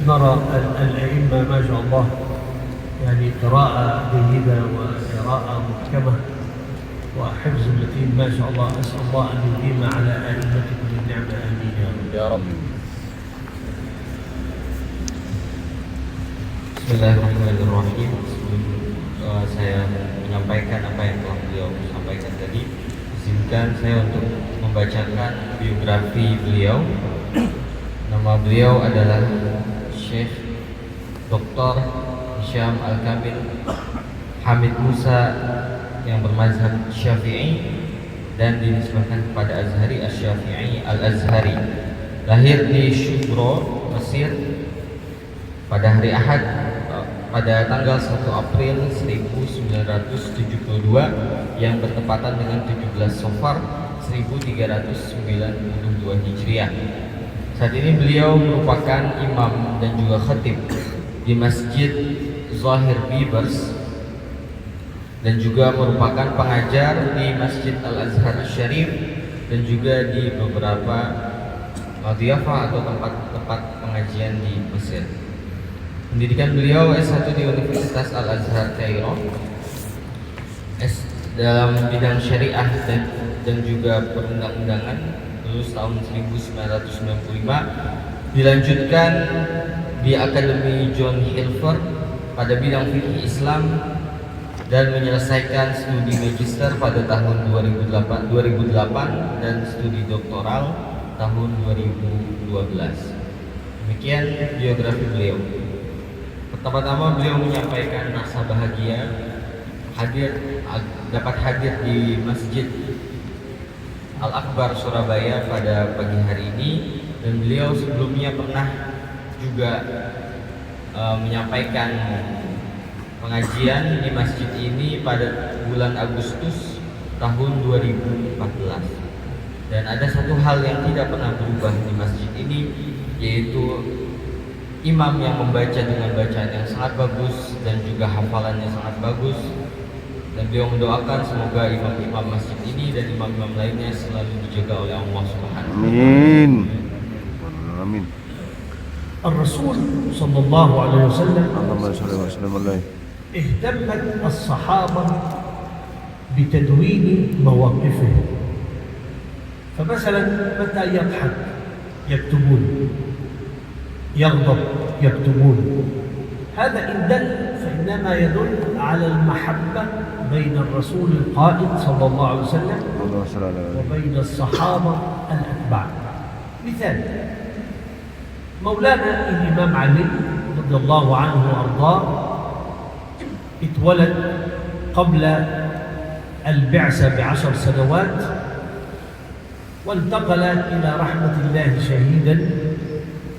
نرى الأئمة ما شاء الله يعني قراءة جيدة وقراءة محكمة وحفظ متين ما شاء الله. أسأل الله أن يديم على أئمتكم النعمة آمين يا رب. Bismillahirrahmanirrahim. Sebelum saya menyampaikan apa yang telah beliau sampaikan tadi, izinkan saya untuk membacakan biografi beliau. Nama beliau adalah Syekh Dr. Hisham Al-Kamil Hamid Musa yang bermazhab Syafi'i dan dinisbahkan kepada Azhari Asy-Syafi'i Al-Azhari. Lahir di Shubro, Mesir pada hari Ahad pada tanggal 1 April 1972 yang bertepatan dengan 17 Safar 1392 Hijriah. Saat ini beliau merupakan imam dan juga khatib di Masjid Zahir Bibers dan juga merupakan pengajar di Masjid Al-Azhar Syarif dan juga di beberapa madhiyafah atau tempat-tempat pengajian di Mesir. Pendidikan beliau S1 di Universitas Al-Azhar Kairo dalam bidang syariah dan juga perundang-undangan, lulus tahun 1995. Dilanjutkan di Akademi John Hilfer pada bidang fikih Islam dan menyelesaikan studi magister pada tahun 2008 dan studi doktoral tahun 2012. Demikian biografi beliau. Pertama-tama beliau menyampaikan rasa bahagia dapat hadir di Masjid Al-Akbar Surabaya pada pagi hari ini, dan beliau sebelumnya pernah juga menyampaikan pengajian di masjid ini pada bulan Agustus tahun 2014. Dan ada satu hal yang tidak pernah berubah di masjid ini, yaitu imam yang membaca dengan bacaan yang sangat bagus dan juga hafalannya sangat bagus. Dan beliau mendoakan semoga imam-imam masjid ini dan imam-imam lainnya selalu dijaga oleh Allah Subhanahu wa taala. Amin. Amin. الرسول صلى الله عليه وسلم اللهم صل وسلم عليه. اهتمت الصحابة بتدوين مواقفه. فمثلا متى يضحك يكتبون، يغضب يكتبون. هذا إن دل فإنما يدل على المحبة بين الرسول القائد صلى الله عليه وسلم وبين الصحابة الأتباع. مثال مولانا الإمام علي رضي الله عنه وأرضاه اتولد قبل البعثة ب10 سنوات، وانتقل إلى رحمة الله شهيدا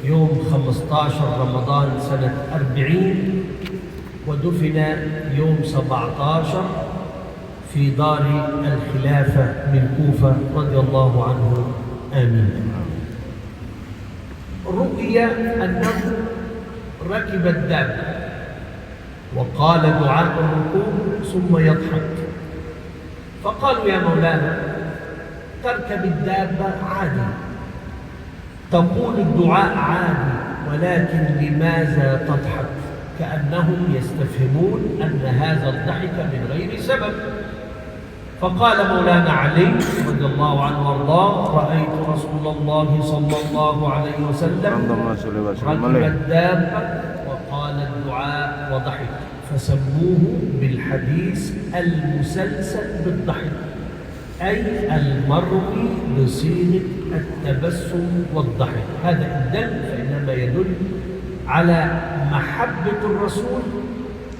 يوم 15 رمضان سنة 40، ودفن يوم 17 في دار الخلافة بالكوفة رضي الله عنه آمين. رؤي أنه ركب الدابة وقال دعاء الركوب ثم يضحك، فقالوا يا مولانا تركب الدابة عادي، تقول الدعاء عادي، ولكن لماذا تضحك؟ كأنهم يستفهمون أن هذا الضحك من غير سبب. فقال مولانا علي رضي الله عنه وارضاه رأيت رسول الله صلى الله عليه وسلم ركب الدابة وقال الدعاء وضحك، فسموه بالحديث المسلسل بالضحك، أي المروي بصيغة التبسم والضحك. هذا الدل فإنما يدل على محبة الرسول،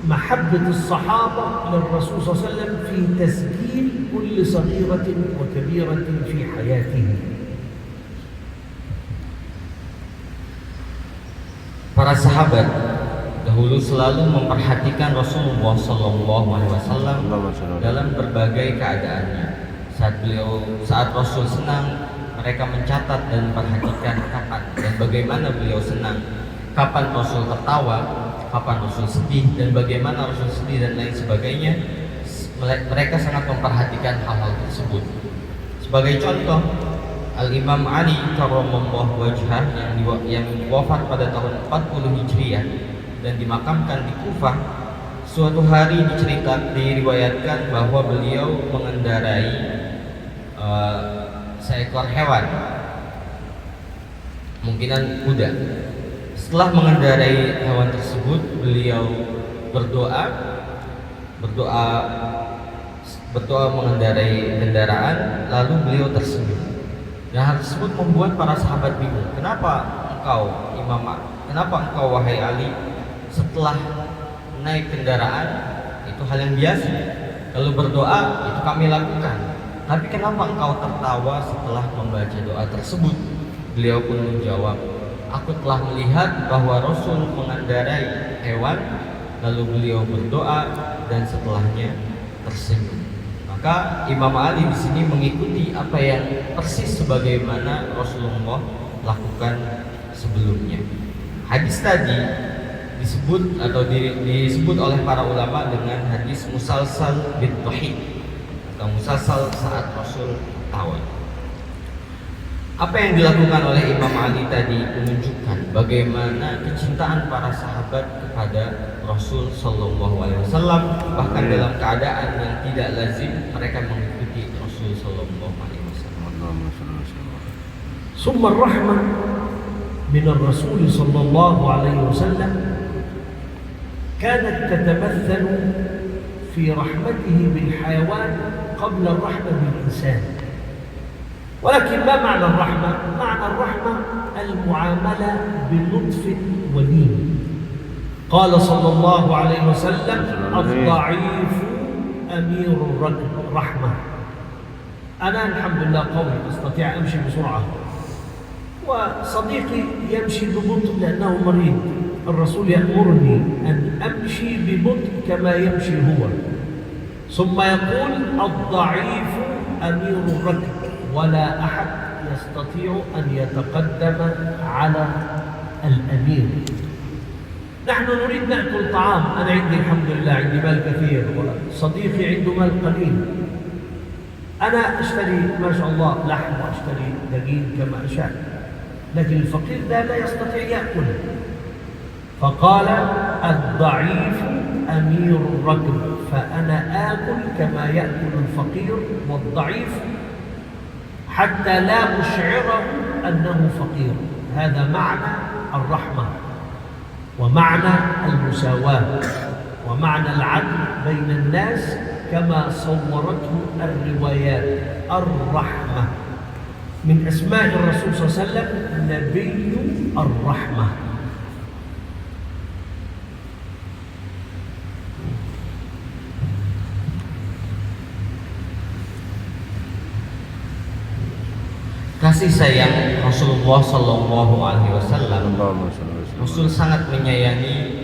محبة الصحابة للرسول صلى الله عليه وسلم في تسجيل كل صغيرة وكبيرة في حياته. Para sahabat dahulu selalu memperhatikan Rasulullah SAW dalam berbagai keadaannya. Saat Rasul senang, mereka mencatat dan memperhatikan kapan dan bagaimana beliau senang, kapan Rasul tertawa, kapan Rasul sedih, dan bagaimana Rasul sedih dan lain sebagainya. Mereka sangat memperhatikan hal-hal tersebut. Sebagai contoh, Al-Imam Ali karramallahu wajhah yang wafat pada tahun 40 Hijriah dan dimakamkan di Kufah, suatu hari diriwayatkan bahwa beliau mengendarai seekor hewan, kemungkinan kuda. Setelah mengendarai hewan tersebut, beliau berdoa mengendarai kendaraan, lalu beliau tersenyum. Dan hal tersebut membuat para sahabat bingung. Kenapa engkau wahai Ali, setelah naik kendaraan itu hal yang biasa, lalu berdoa itu kami lakukan, tapi kenapa engkau tertawa setelah membaca doa tersebut? Beliau pun menjawab, aku telah melihat bahwa Rasul mengendarai hewan, lalu beliau berdoa dan setelahnya tersenyum. Maka Imam Ali di sini mengikuti apa yang persis sebagaimana Rasulullah lakukan sebelumnya. Hadis tadi disebut oleh para ulama dengan hadis musalsal bin Tuhid atau musalsal saat Rasul tawa. Apa yang dilakukan oleh Imam Ali tadi menunjukkan bagaimana kecintaan para sahabat kepada Rasul Sallallahu Alaihi Wasallam, bahkan dalam keadaan yang tidak lazim mereka mengikuti Rasul Sallallahu Alaihi Wasallam. Summa rahmah min Rasul Sallallahu Alaihi Wasallam كانت تتمثل في رحمته بالحيوان قبل الرحمة بالإنسان. ولكن ما معنى الرحمة؟ معنى الرحمة المعاملة بلطف ولين. قال صلى الله عليه وسلم الضعيف أمير الركب رحمة. أنا الحمد لله قوي أستطيع أمشي بسرعة، وصديقي يمشي ببطء لأنه مريض. الرسول يأمرني أن أمشي ببطء كما يمشي هو، ثم يقول الضعيف أمير الركب ولا أحد يستطيع أن يتقدم على الأمير. نحن نريد نأكل طعام، أنا عندي الحمد لله عندي مال كثير وصديقي عنده مال قليل، أنا أشتري ما شاء الله لحم وأشتري دجاج كما أشاء، لكن الفقير ده لا يستطيع يأكل. فقال الضعيف أمير الركب، فأنا آكل كما يأكل الفقير والضعيف حتى لا أشعره أنه فقير. هذا معنى الرحمة ومعنى المساواة ومعنى العدل بين الناس كما صورته الروايات. الرحمة من أسماء الرسول صلى الله عليه وسلم نبي الرحمة. Kasih sayang Rasulullah Sallallahu Alaihi Wasallam, Rasul sangat menyayangi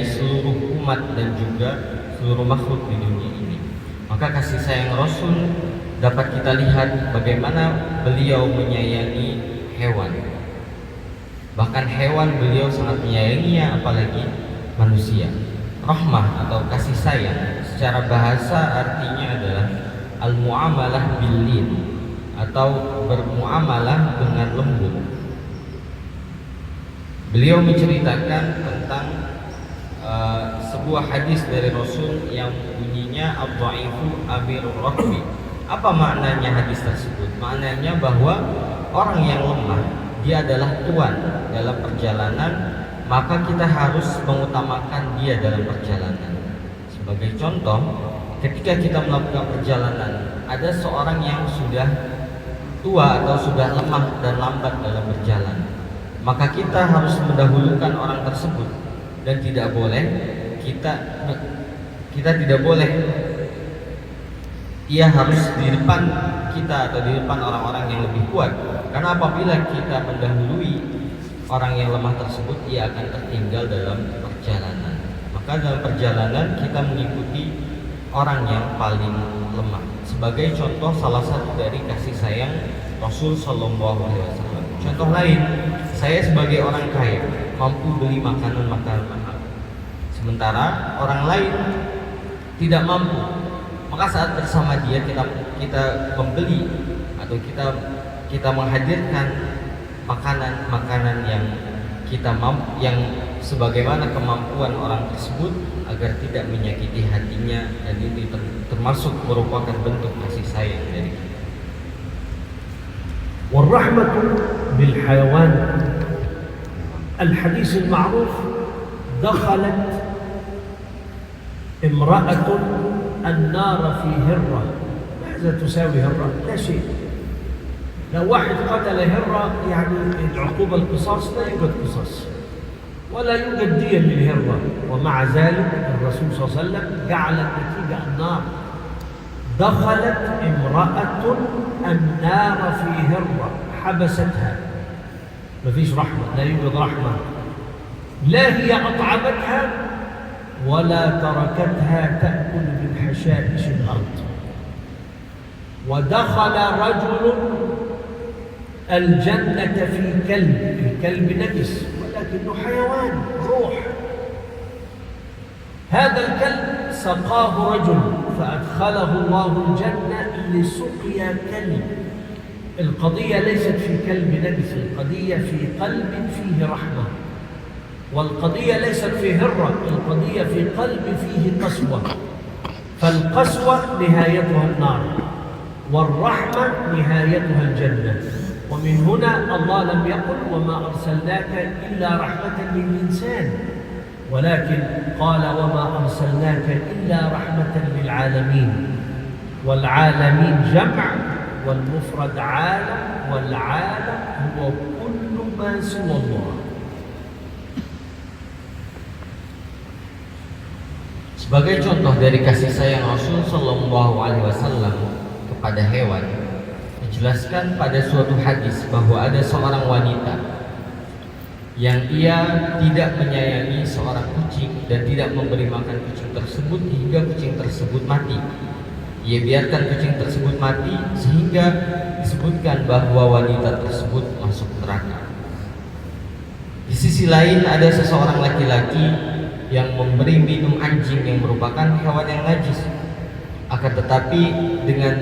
seluruh umat dan juga seluruh makhluk di dunia ini. Maka kasih sayang Rasul dapat kita lihat bagaimana beliau menyayangi hewan. Bahkan hewan beliau sangat menyayanginya, apalagi manusia. Rahmah atau kasih sayang secara bahasa artinya adalah al-muamalah bil-lin atau bermuamalah dengan lembut. Beliau menceritakan tentang sebuah hadis dari Rasul yang bunyinya ad-dha'ifu amirur rakbi. Apa maknanya hadis tersebut? Maknanya bahwa orang yang lemah dia adalah tuan dalam perjalanan, maka kita harus mengutamakan dia dalam perjalanan. Sebagai contoh, ketika kita melakukan perjalanan, ada seorang yang sudah tua atau sudah lemah dan lambat dalam berjalan, maka kita harus mendahulukan orang tersebut dan tidak boleh kita tidak boleh ia harus di depan kita atau di depan orang-orang yang lebih kuat, karena apabila kita mendahului orang yang lemah tersebut, ia akan tertinggal dalam perjalanan. Maka dalam perjalanan kita mengikuti orang yang paling lemah. Sebagai contoh salah satu dari kasih sayang Rasul Sallallahu Alaihi Wasallam. Contoh lain, saya sebagai orang kaya mampu beli makanan mahal, sementara orang lain tidak mampu. Maka saat bersama dia kita membeli atau kita menghadirkan makanan-makanan yang yang sebagaimana kemampuan orang tersebut agar tidak menyakiti hatinya, dan ini termasuk merupakan bentuk kasih sayang dari kita. والرحمة بالحيوان الحديث المعروف دخلت امرأة النار في هرة. ماذا تساوي هرة؟ لا شيء. لو واحد قتل هرة يعني العقوبة القصاص، لا يوجد قصاص ولا يوجد دية للهرة، ومع ذلك الرسول صلى الله عليه وسلم جعل النتيجة النار. دخلت امرأة النار في هرة، حبستها، ما فيش رحمة، لا يوجد رحمة، لا هي أطعمتها ولا تركتها تأكل من حشائش الأرض. ودخل رجل الجنة في كلب، الكلب نجس ولكنه حيوان روح. هذا الكلب سقاه رجل فأدخله الله الجنة لسقيا كلب. القضية ليست في كلب نجس، القضية في قلب فيه رحمة، والقضية ليست في هرة، القضية في قلب فيه قسوة. فالقسوة نهايتها النار، والرحمة نهايتها الجنة. ومن هنا الله لم يقل وما أرسلناك إلا رحمة للإنسان، ولكن قال وما أرسلناك إلا رحمة للعالمين. والعالمين جمع والمفرد عالم، والعالم هو كل ما سوى الله. Sebagai contoh dari kasih sayang Rasul Shallallahu Alaihi Wasallam kepada hewan, dijelaskan pada suatu hadis bahwa ada seorang wanita yang ia tidak menyayangi seorang kucing dan tidak memberi makan kucing tersebut hingga kucing tersebut mati. Ia biarkan kucing tersebut mati sehingga disebutkan bahwa wanita tersebut masuk neraka. Di sisi lain ada seseorang laki-laki yang memberi minum anjing yang merupakan hewan yang najis, akan tetapi dengan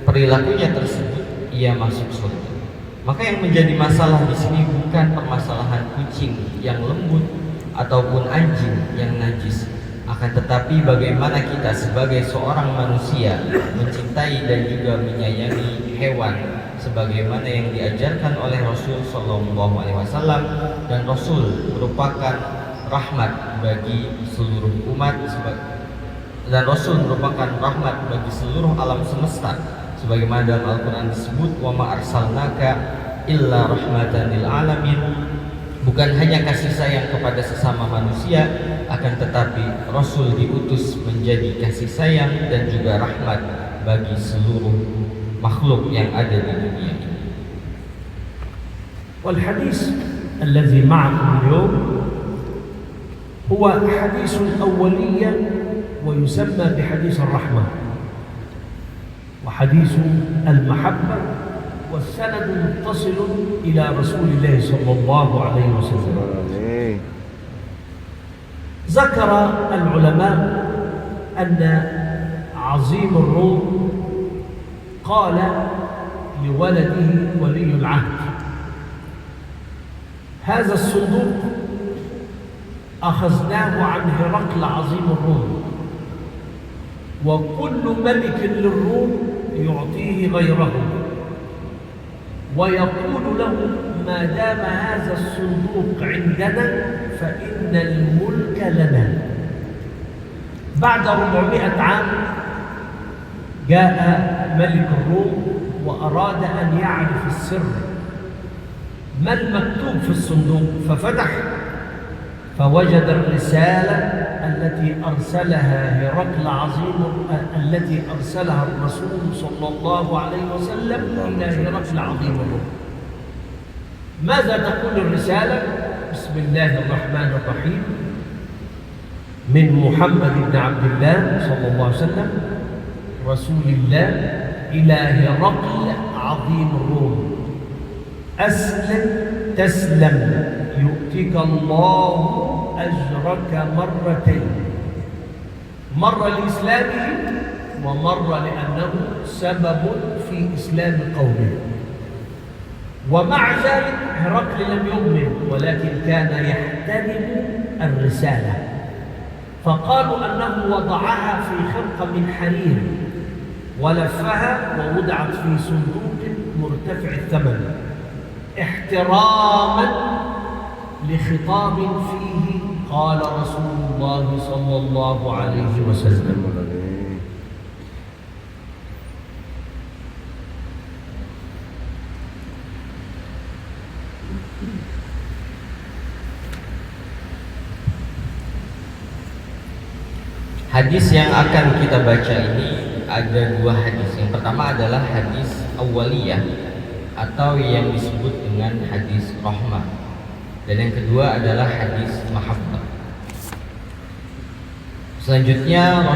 perilakunya tersebut ia masuk surga. Maka yang menjadi masalah di sini bukan permasalahan kucing yang lembut ataupun anjing yang najis, akan tetapi bagaimana kita sebagai seorang manusia mencintai dan juga menyayangi hewan sebagaimana yang diajarkan oleh Rasul Shallallahu Alaihi Wasallam, dan Rasul merupakan rahmat bagi seluruh umat, dan Rasul merupakan rahmat bagi seluruh alam semesta sebagaimana dalam Al-Quran disebut wa ma arsalnaka illa rahmatan lil alamin. Bukan hanya kasih sayang kepada sesama manusia, akan tetapi Rasul diutus menjadi kasih sayang dan juga rahmat bagi seluruh makhluk yang ada di dunia ini. Wal hadis alladhi ma'akum al-yawm هو حديث الأولية ويسمى بحديث الرحمة وحديث المحبة، والسند متصل إلى رسول الله صلى الله عليه وسلم. ذكر العلماء أن عظيم الروم قال لولده ولي العهد: هذا الصندوق أخذناه عن هرقل عظيم الروم، وكل ملك للروم يعطيه غيره ويقول له ما دام هذا الصندوق عندنا فإن الملك لنا. بعد 400 عام جاء ملك الروم وأراد أن يعرف السر، ما المكتوب في الصندوق، ففتح فوجد الرسالة التي أرسلها هرقل عظيم التي أرسلها الرسول صلى الله عليه وسلم إلى هرقل عظيم الروم. ماذا تقول الرسالة؟ بسم الله الرحمن الرحيم، من محمد بن عبد الله صلى الله عليه وسلم رسول الله إلى هرقل عظيم الروم: أسلم تسلم يؤتك الله أجرك مرتين، مرة لإسلامه ومر لأنه سبب في إسلام قومه. ومع ذلك هرقل لم يؤمن ولكن كان يحترم الرسالة، فقالوا أنه وضعها في خرقة من حرير ولفها ووضعت في صندوق مرتفع الثمن احتراما لخطاب فيه قال رسول الله صلى الله عليه وسلم. Hadis yang akan kita baca ini ada dua hadis. Yang pertama adalah hadis awaliyah atau yang disebut dengan hadis rahmah, dan yang kedua adalah hadis mahabbah. Selanjutnya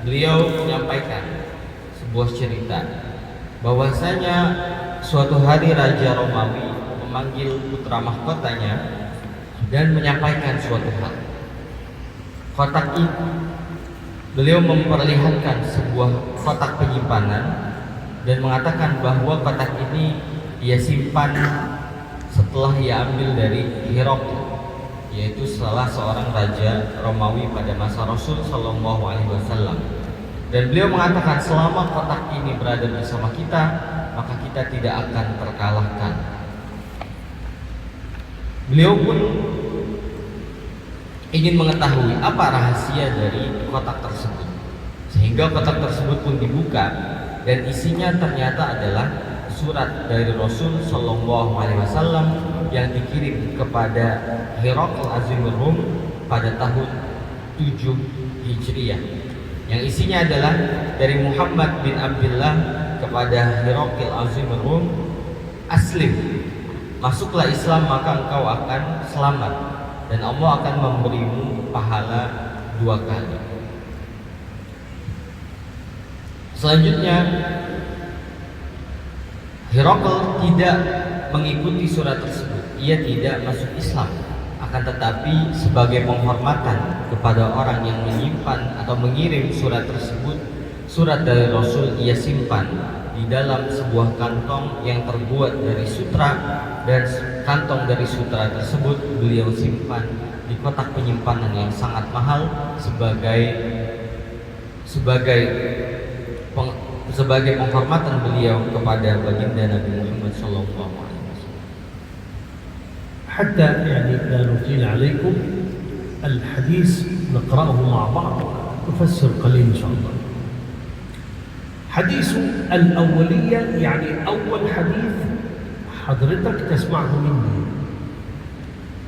beliau menyampaikan sebuah cerita bahwasanya suatu hari Raja Romawi memanggil putra mahkotanya dan menyampaikan suatu hal. Kotak itu, beliau memperlihatkan sebuah kotak penyimpanan dan mengatakan bahwa kotak ini ia simpan setelah ia ambil dari Herakl, yaitu salah seorang raja Romawi pada masa Rasul Shallallahu Alaihi Wasallam. Dan beliau mengatakan selama kotak ini berada bersama kita, maka kita tidak akan terkalahkan. Beliau pun ingin mengetahui apa rahasia dari kotak tersebut, sehingga kotak tersebut pun dibuka dan isinya ternyata adalah surat dari Rasul Shallallahu Alaihi Wasallam yang dikirim kepada Herakl Azimur Rum pada tahun 7 Hijriah, yang isinya adalah dari Muhammad bin Abdullah kepada Herakl Azimur Rum, aslim, masuklah Islam maka engkau akan selamat dan Allah akan memberimu pahala 2 kali. Selanjutnya Herakl tidak mengikuti surat tersebut. Ia tidak masuk Islam. Akan tetapi sebagai penghormatan kepada orang yang menyimpan atau mengirim surat tersebut, surat dari Rasul ia simpan di dalam sebuah kantong yang terbuat dari sutra, dan kantong dari sutra tersebut beliau simpan di kotak penyimpanan yang sangat mahal sebagai penghormatan beliau kepada baginda Nabi Muhammad sallallahu alaihi wasallam. حتى يعني لا نطيل عليكم الحديث نقرأه مع بعض نفسر قليل إن شاء الله. حديث الأولية يعني أول حديث حضرتك تسمعه مني،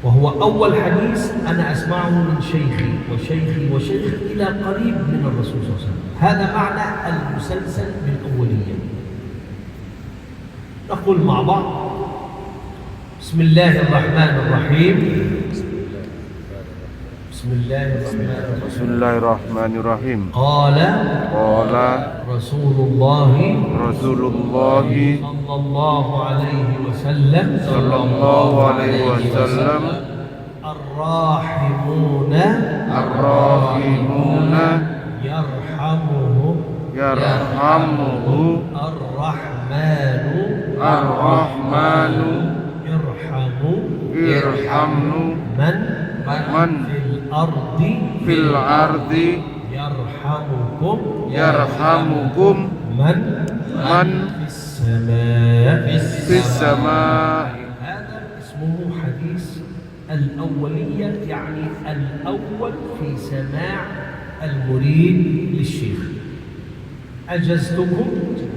وهو أول حديث أنا أسمعه من شيخي وشيخي وشيخي إلى قريب من الرسول صلى الله عليه وسلم. هذا معنى المسلسل بالأولية. نقول مع بعض: بسم الله الرحمن الرحيم. بسم الله الرحمن الرحيم. قال رسول الله صلى الله عليه وسلم الراحمون يرحمهم الرحمن يرحم من في الأرض يرحمكم من في السماء. هذا اسمه حديث الأولية، يعني الأول في سماع المريد للشيخ. أجزتكم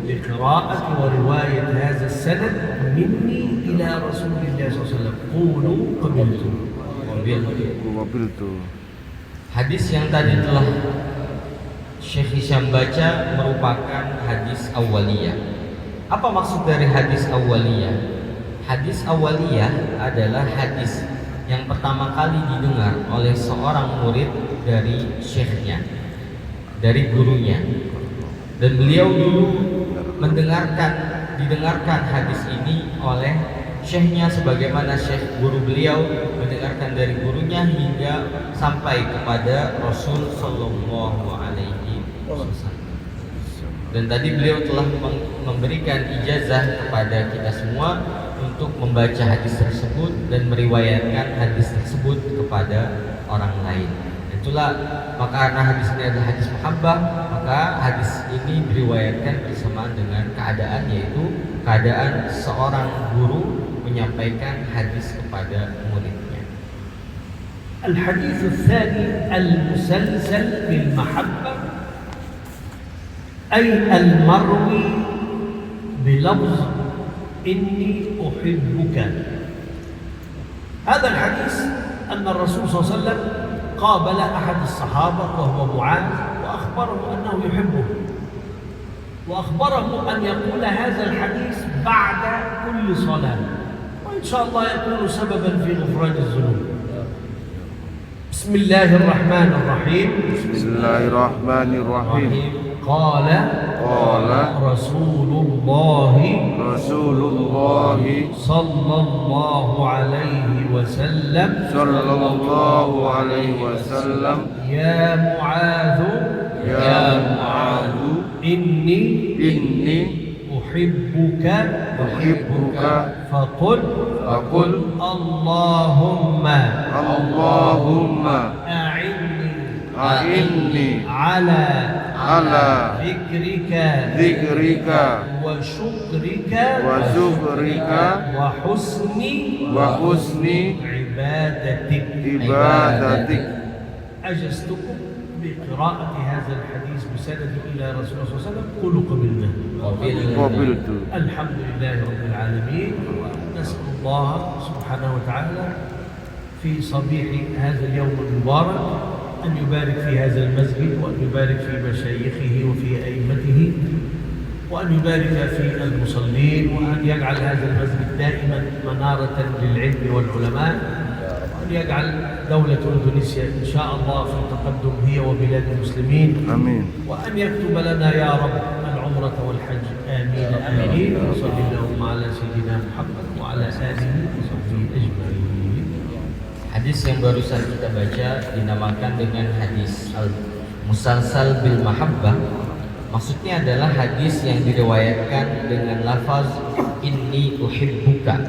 بقراءة ورواية هذا السند مني إلى رسول الله صلى الله عليه وسلم. قولوا قبلت. Hadis yang tadi telah Syekh Hisham baca merupakan hadis awaliyah. Apa maksud dari hadis awaliyah? Hadis awaliyah adalah hadis yang pertama kali didengar oleh seorang murid dari syekhnya, dari gurunya. Dan beliau dulu didengarkan hadis ini oleh syekhnya sebagaimana syekh guru beliau mendengarkan dari gurunya hingga sampai kepada Rasul Sallallahu Alaihi Wasallam. Dan tadi beliau telah memberikan ijazah kepada kita semua untuk membaca hadis tersebut dan meriwayatkan hadis tersebut kepada orang lain. Itulah maka karena hadis ini adalah hadis muhabbah, maka hadis ini diriwayatkan bersamaan dengan keadaan, yaitu keadaan seorang guru menyampaikan hadis kepada muridnya. الحديث الثاني المسلسل بالمحبة أي المروي بلفظ إني أحبك. هذا الحديث أن الرسول صلى الله عليه وسلم قابل أحد الصحابة وهو معاذ وأخبره أنه يحبه، وأخبره أن يقول هذا الحديث بعد كل صلاة، وإن شاء الله يكون سببا في غفران الذنوب. بسم الله الرحمن الرحيم. بسم الله الرحمن الرحيم. قال رسول الله صلى الله عليه وسلم يا معاذ إني أحبك فقل اللهم أعني على ذكرك وشكرك وحسن عبادتك. أجزتكم بقراءة هذا الحديث بسند إلى رسول الله صلى الله عليه وسلم. قولوا قبلت. الحمد لله رب العالمين. ونسأل الله سبحانه وتعالى في صبيح هذا اليوم المبارك أن يبارك في هذا المسجد، وأن يبارك في مشايخه وفي أئمته، وأن يبارك في المصلين، وأن يجعل هذا المسجد دائما منارة للعلم والعلماء، وأن يجعل دولة إندونيسيا إن شاء الله في تقدم هي وبلاد المسلمين. آمين. وأن يكتب لنا يا رب العمرة والحج. آمين آمين. وصلى اللهم على سيدنا محمد وعلى آله وصحبه أجمعين. Hadis yang barusan kita baca dinamakan dengan hadis al-musalsal bil mahabbah. Maksudnya adalah hadis yang diriwayatkan dengan lafaz inni uhibbuka.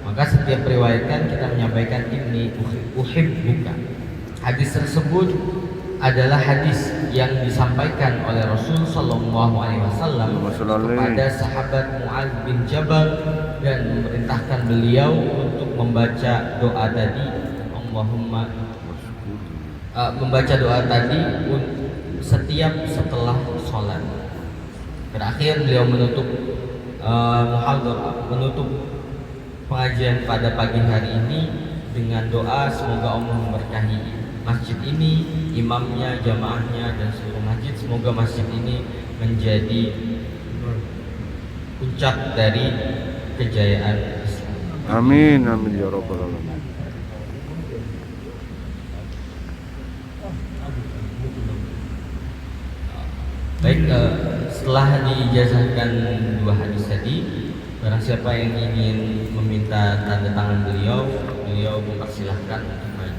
Maka setiap riwayatkan kita menyampaikan inni uhibbuka. Hadis tersebut adalah hadis yang disampaikan oleh Rasul Sallallahu Alaihi Wasallam kepada sahabat Mu'adz bin Jabal dan memerintahkan beliau untuk membaca doa tadi, membaca doa tadi setiap setelah sholat. Terakhir beliau menutup menutup pengajian pada pagi hari ini dengan doa semoga Allah memberkahi masjid ini, imamnya, jamaahnya, dan seluruh masjid. Semoga masjid ini menjadi puncak dari kejayaan Islam. Amin amin ya rabbal alamin. Baik, setelah diijazahkan dua hadis tadi, barang siapa yang ingin meminta tanda tangan beliau mempersilahkan untuk maju.